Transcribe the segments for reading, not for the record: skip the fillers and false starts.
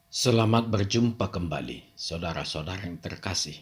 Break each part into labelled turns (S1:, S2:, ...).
S1: Selamat berjumpa kembali, saudara-saudara yang terkasih,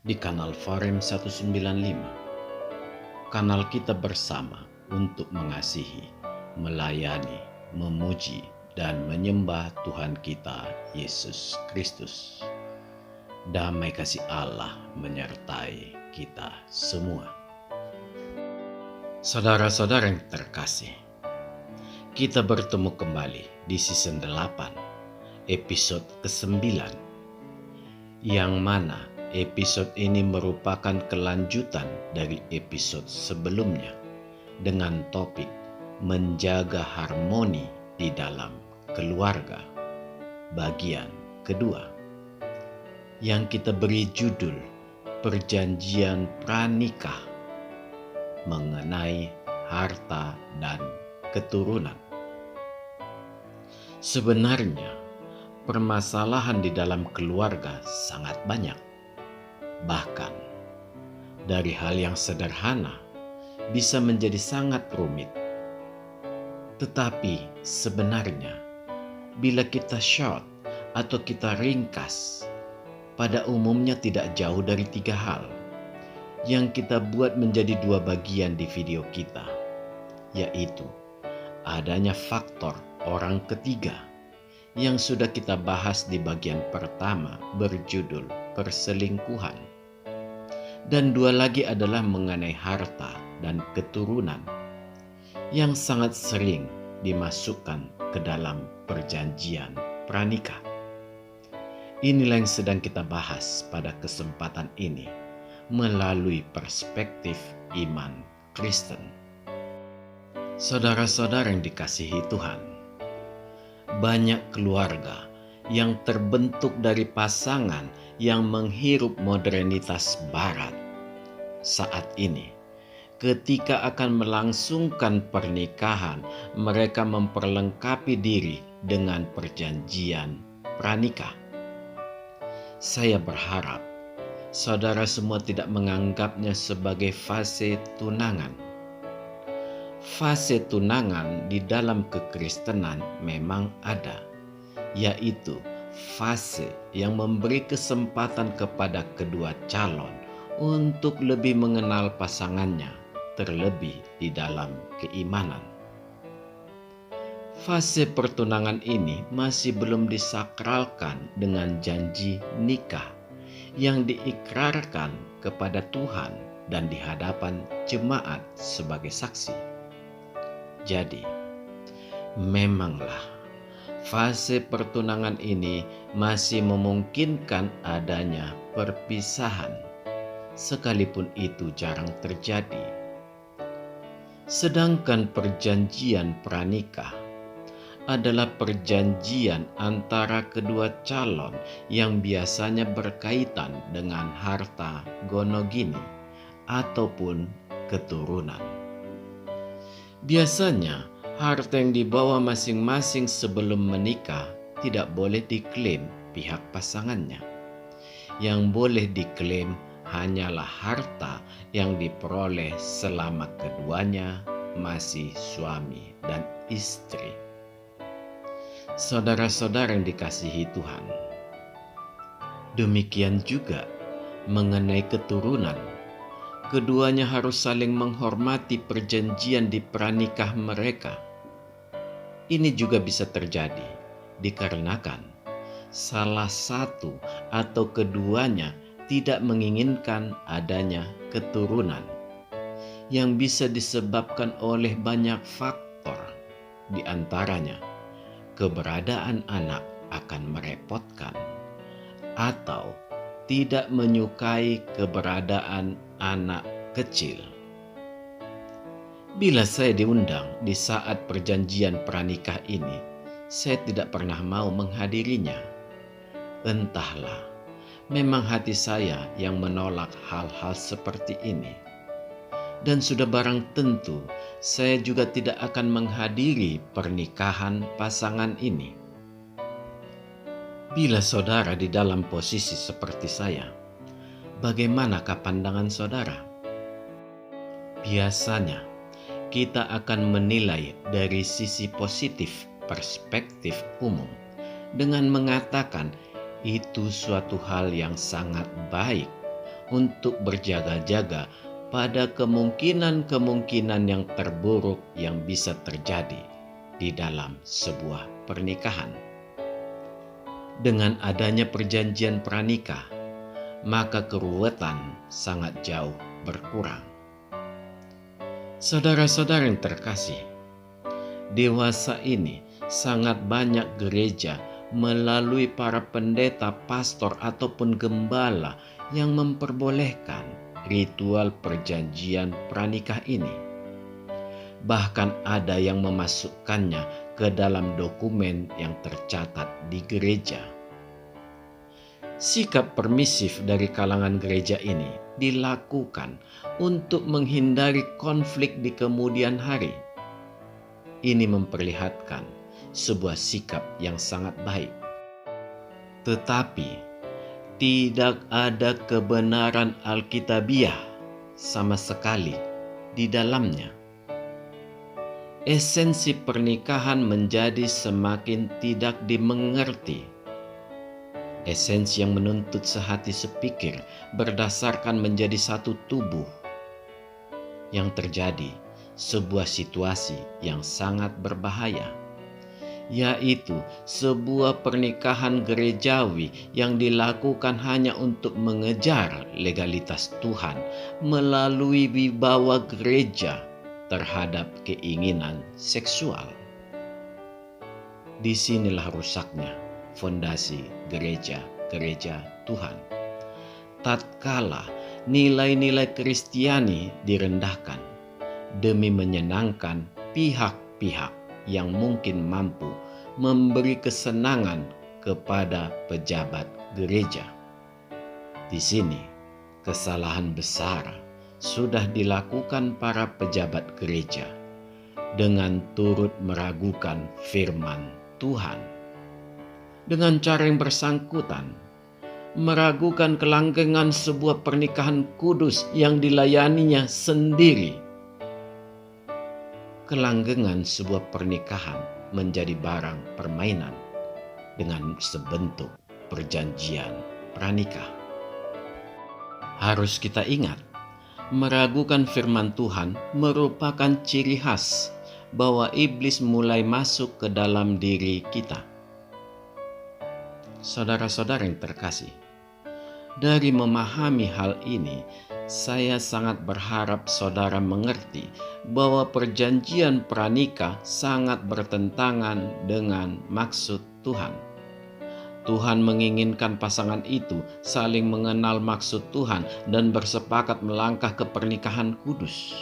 S1: di kanal Farem 195. Kanal kita bersama untuk mengasihi, melayani, memuji, dan menyembah Tuhan kita, Yesus Kristus. Damai kasih Allah menyertai kita semua. Saudara-saudara yang terkasih, kita bertemu kembali di season 8. Episode ke-9, yang mana episode ini merupakan kelanjutan dari episode sebelumnya dengan topik menjaga harmoni di dalam keluarga bagian kedua, yang kita beri judul Perjanjian Pranikah mengenai harta dan keturunan. Sebenarnya permasalahan di dalam keluarga sangat banyak. Bahkan dari hal yang sederhana bisa menjadi sangat rumit. Tetapi sebenarnya bila kita short atau kita ringkas, pada umumnya tidak jauh dari 3 hal yang kita buat menjadi 2 bagian di video kita, yaitu adanya faktor orang ketiga yang sudah kita bahas di bagian pertama berjudul perselingkuhan. Dan 2 lagi adalah mengenai harta dan keturunan yang sangat sering dimasukkan ke dalam perjanjian pranikah. Inilah yang sedang kita bahas pada kesempatan ini melalui perspektif iman Kristen. Saudara-saudara yang dikasihi Tuhan, banyak keluarga yang terbentuk dari pasangan yang menghirup modernitas barat saat ini. Ketika akan melangsungkan pernikahan, mereka memperlengkapi diri dengan perjanjian pranikah. Saya berharap saudara semua tidak menganggapnya sebagai fase tunangan. Fase tunangan di dalam kekristenan memang ada, yaitu fase yang memberi kesempatan kepada kedua calon untuk lebih mengenal pasangannya, terlebih di dalam keimanan. Fase pertunangan ini masih belum disakralkan dengan janji nikah yang diikrarkan kepada Tuhan dan di hadapan jemaat sebagai saksi. Jadi, memanglah fase pertunangan ini masih memungkinkan adanya perpisahan, sekalipun itu jarang terjadi. Sedangkan perjanjian pranikah adalah perjanjian antara kedua calon yang biasanya berkaitan dengan harta gonogini ataupun keturunan. Biasanya, harta yang dibawa masing-masing sebelum menikah tidak boleh diklaim pihak pasangannya. Yang boleh diklaim hanyalah harta yang diperoleh selama keduanya masih suami dan istri. Saudara-saudara yang dikasihi Tuhan, demikian juga mengenai keturunan. Keduanya harus saling menghormati perjanjian di pranikah mereka. Ini juga bisa terjadi dikarenakan salah satu atau keduanya tidak menginginkan adanya keturunan, yang bisa disebabkan oleh banyak faktor, di antaranya keberadaan anak akan merepotkan atau tidak menyukai keberadaan anak kecil. Bila saya diundang di saat perjanjian pranikah ini, saya tidak pernah mau menghadirinya. Entahlah, memang hati saya yang menolak hal-hal seperti ini. Dan sudah barang tentu saya juga tidak akan menghadiri pernikahan pasangan ini. Bila saudara di dalam posisi seperti saya, bagaimanakah pandangan saudara? Biasanya kita akan menilai dari sisi positif perspektif umum dengan mengatakan itu suatu hal yang sangat baik untuk berjaga-jaga pada kemungkinan-kemungkinan yang terburuk yang bisa terjadi di dalam sebuah pernikahan. Dengan adanya perjanjian pranikah, maka keruwetan sangat jauh berkurang. Saudara-saudara yang terkasih, dewasa ini sangat banyak gereja melalui para pendeta, pastor, ataupun gembala yang memperbolehkan ritual perjanjian pranikah ini. Bahkan ada yang memasukkannya ke dalam dokumen yang tercatat di gereja. Sikap permisif dari kalangan gereja ini dilakukan untuk menghindari konflik di kemudian hari. Ini memperlihatkan sebuah sikap yang sangat baik. Tetapi tidak ada kebenaran Alkitabiah sama sekali di dalamnya. Esensi pernikahan menjadi semakin tidak dimengerti. Esensi yang menuntut sehati sepikir berdasarkan menjadi satu tubuh. Yang terjadi sebuah situasi yang sangat berbahaya, yaitu sebuah pernikahan gerejawi yang dilakukan hanya untuk mengejar legalitas Tuhan melalui wibawa gereja terhadap keinginan seksual. Disinilah rusaknya fondasi gereja-gereja Tuhan. Tatkala nilai-nilai Kristiani direndahkan demi menyenangkan pihak-pihak yang mungkin mampu memberi kesenangan kepada pejabat gereja. Di sini kesalahan besar sudah dilakukan para pejabat gereja dengan turut meragukan firman Tuhan. Dengan cara yang bersangkutan, meragukan kelanggengan sebuah pernikahan kudus yang dilayaninya sendiri. Kelanggengan sebuah pernikahan menjadi barang permainan dengan sebentuk perjanjian pranikah. Harus kita ingat, meragukan firman Tuhan merupakan ciri khas bahwa iblis mulai masuk ke dalam diri kita. Saudara-saudara yang terkasih, dari memahami hal ini, saya sangat berharap saudara mengerti bahwa perjanjian pranikah sangat bertentangan dengan maksud Tuhan. Tuhan menginginkan pasangan itu saling mengenal maksud Tuhan dan bersepakat melangkah ke pernikahan kudus.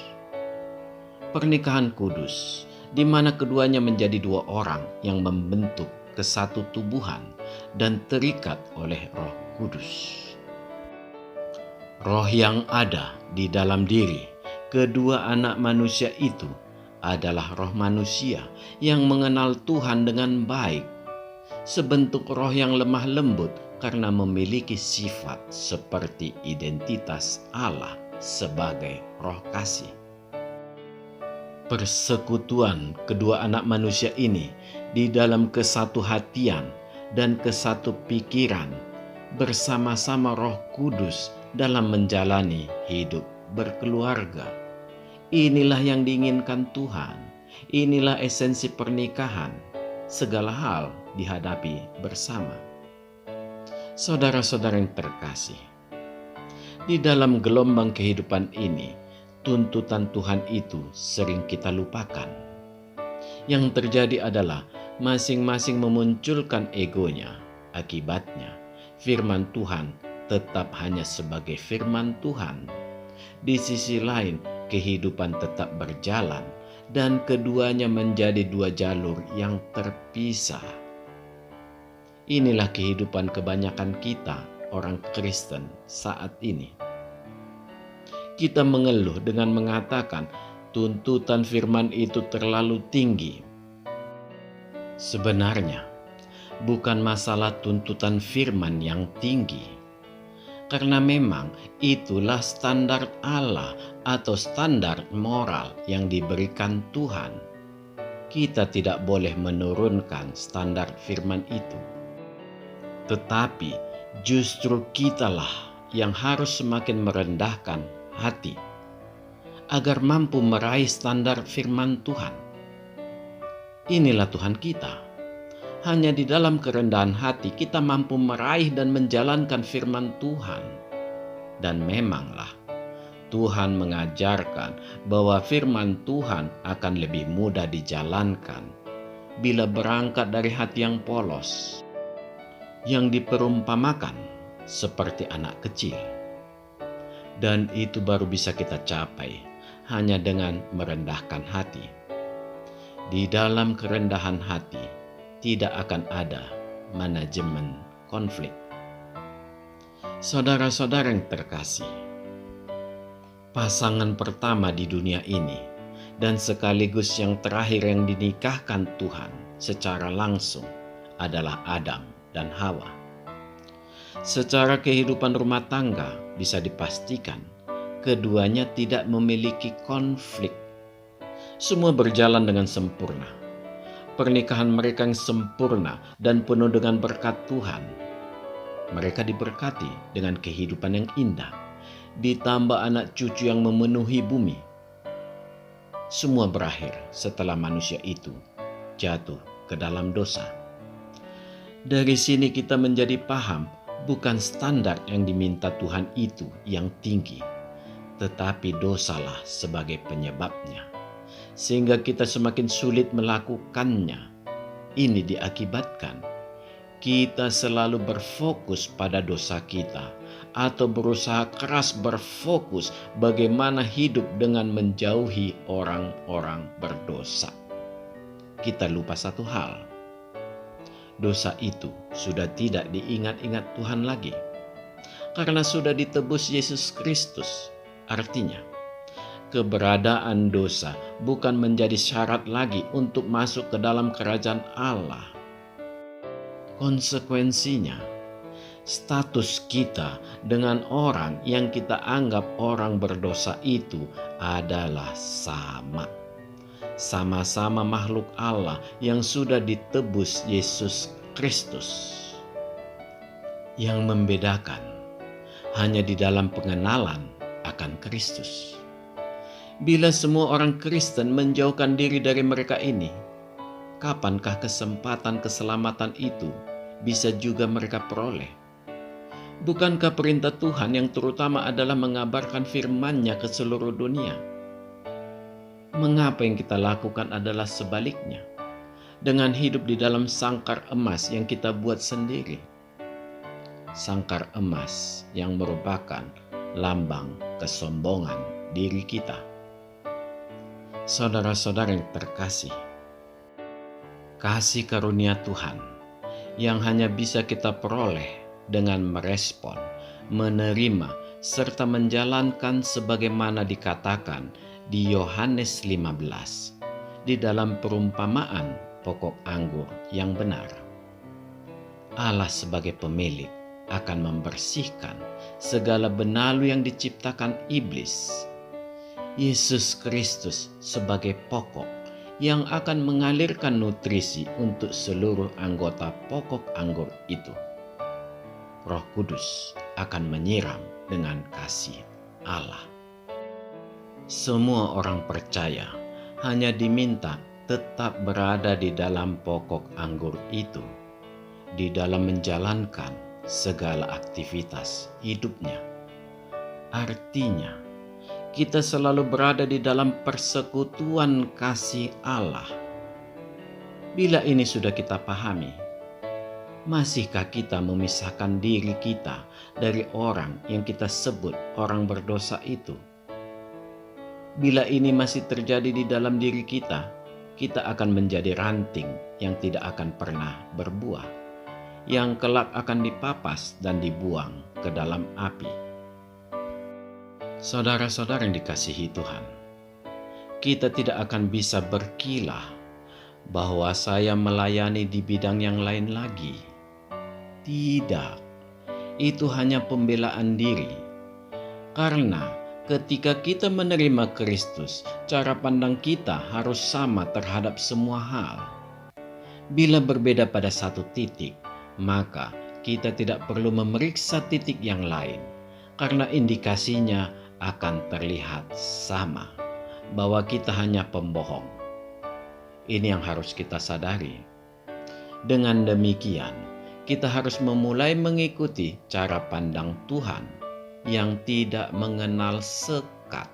S1: Pernikahan kudus, di mana keduanya menjadi dua orang yang membentuk kesatu tubuhan dan terikat oleh Roh Kudus. Roh yang ada di dalam diri kedua anak manusia itu adalah roh manusia yang mengenal Tuhan dengan baik. Sebentuk roh yang lemah lembut karena memiliki sifat seperti identitas Allah sebagai roh kasih. Persekutuan kedua anak manusia ini di dalam kesatu hatian dan kesatu pikiran bersama-sama Roh Kudus dalam menjalani hidup berkeluarga. Inilah yang diinginkan Tuhan. Inilah esensi pernikahan. Segala hal dihadapi bersama. Saudara-saudara yang terkasih, di dalam gelombang kehidupan ini, tuntutan Tuhan itu sering kita lupakan. Yang terjadi adalah masing-masing memunculkan egonya. Akibatnya, firman Tuhan tetap hanya sebagai firman Tuhan. Di sisi lain, kehidupan tetap berjalan dan keduanya menjadi dua jalur yang terpisah. Inilah kehidupan kebanyakan kita, orang Kristen saat ini. Kita mengeluh dengan mengatakan tuntutan firman itu terlalu tinggi. Sebenarnya, bukan masalah tuntutan firman yang tinggi, karena memang itulah standar Allah atau standar moral yang diberikan Tuhan. Kita tidak boleh menurunkan standar firman itu. Tetapi justru kitalah yang harus semakin merendahkan hati agar mampu meraih standar firman Tuhan. Inilah Tuhan kita. Hanya di dalam kerendahan hati kita mampu meraih dan menjalankan firman Tuhan. Dan memanglah Tuhan mengajarkan bahwa firman Tuhan akan lebih mudah dijalankan bila berangkat dari hati yang polos, yang diperumpamakan seperti anak kecil. Dan itu baru bisa kita capai hanya dengan merendahkan hati. Di dalam kerendahan hati tidak akan ada manajemen konflik. Saudara-saudara yang terkasih, pasangan pertama di dunia ini dan sekaligus yang terakhir yang dinikahkan Tuhan secara langsung adalah Adam dan Hawa. Secara kehidupan rumah tangga bisa dipastikan keduanya tidak memiliki konflik. Semua berjalan dengan sempurna. Pernikahan mereka yang sempurna dan penuh dengan berkat Tuhan. Mereka diberkati dengan kehidupan yang indah, ditambah anak cucu yang memenuhi bumi. Semua berakhir setelah manusia itu jatuh ke dalam dosa. Dari sini kita menjadi paham bukan standar yang diminta Tuhan itu yang tinggi, tetapi dosalah sebagai penyebabnya, sehingga kita semakin sulit melakukannya. Ini diakibatkan kita selalu berfokus pada dosa kita atau berusaha keras berfokus bagaimana hidup dengan menjauhi orang-orang berdosa. Kita lupa satu hal, dosa itu sudah tidak diingat-ingat Tuhan lagi karena sudah ditebus Yesus Kristus. Artinya, keberadaan dosa bukan menjadi syarat lagi untuk masuk ke dalam kerajaan Allah. Konsekuensinya, status kita dengan orang yang kita anggap orang berdosa itu adalah sama. Sama-sama makhluk Allah yang sudah ditebus Yesus Kristus. Yang membedakan hanya di dalam pengenalan akan Kristus. Bila semua orang Kristen menjauhkan diri dari mereka ini, kapankah kesempatan keselamatan itu bisa juga mereka peroleh? Bukankah perintah Tuhan yang terutama adalah mengabarkan firman-Nya ke seluruh dunia? Mengapa yang kita lakukan adalah sebaliknya, dengan hidup di dalam sangkar emas yang kita buat sendiri? Sangkar emas yang merupakan lambang kesombongan diri kita. Saudara-saudara yang terkasih, kasih karunia Tuhan yang hanya bisa kita peroleh dengan merespon, menerima, serta menjalankan sebagaimana dikatakan di Yohanes 15 di dalam perumpamaan pokok anggur yang benar. Allah sebagai pemilik akan membersihkan segala benalu yang diciptakan iblis. Yesus Kristus sebagai pokok yang akan mengalirkan nutrisi untuk seluruh anggota pokok anggur itu. Roh Kudus akan menyiram dengan kasih Allah. Semua orang percaya hanya diminta tetap berada di dalam pokok anggur itu, di dalam menjalankan segala aktivitas hidupnya. Artinya, kita selalu berada di dalam persekutuan kasih Allah. Bila ini sudah kita pahami, masihkah kita memisahkan diri kita dari orang yang kita sebut orang berdosa itu? Bila ini masih terjadi di dalam diri kita, kita akan menjadi ranting yang tidak akan pernah berbuah, yang kelak akan dipapas dan dibuang ke dalam api. Saudara-saudara yang dikasihi Tuhan, kita tidak akan bisa berkilah bahwa saya melayani di bidang yang lain lagi. Tidak, itu hanya pembelaan diri. Karena ketika kita menerima Kristus, cara pandang kita harus sama terhadap semua hal. Bila berbeda pada satu titik, maka kita tidak perlu memeriksa titik yang lain, karena indikasinya akan terlihat sama, bahwa kita hanya pembohong. Ini yang harus kita sadari. Dengan demikian, kita harus memulai mengikuti cara pandang Tuhan yang tidak mengenal sekat.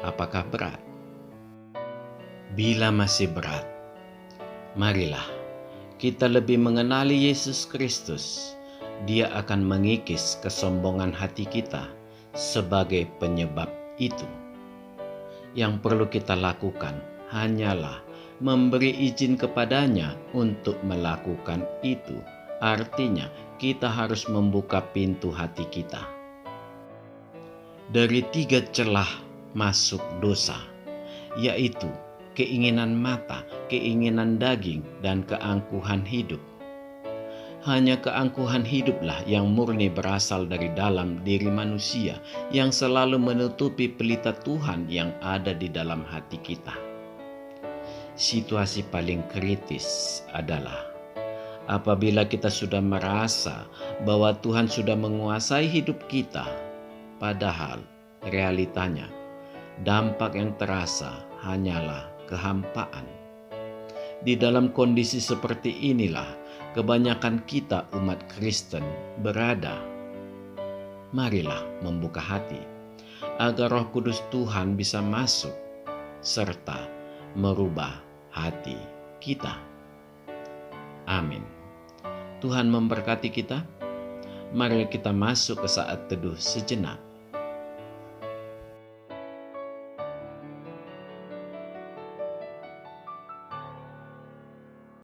S1: Apakah berat? Bila masih berat, marilah kita lebih mengenali Yesus Kristus. Dia akan mengikis kesombongan hati kita sebagai penyebab itu. Yang perlu kita lakukan hanyalah memberi izin kepadanya untuk melakukan itu. Artinya, kita harus membuka pintu hati kita. Dari 3 celah masuk dosa, yaitu keinginan mata, keinginan daging, dan keangkuhan hidup. Hanya keangkuhan hiduplah yang murni berasal dari dalam diri manusia, yang selalu menutupi pelita Tuhan yang ada di dalam hati kita. Situasi paling kritis adalah apabila kita sudah merasa bahwa Tuhan sudah menguasai hidup kita, padahal realitanya dampak yang terasa hanyalah kehampaan. Di dalam kondisi seperti inilah kebanyakan kita umat Kristen berada. Marilah membuka hati agar Roh Kudus Tuhan bisa masuk serta merubah hati kita. Amin. Tuhan memberkati kita. Mari kita masuk ke saat teduh sejenak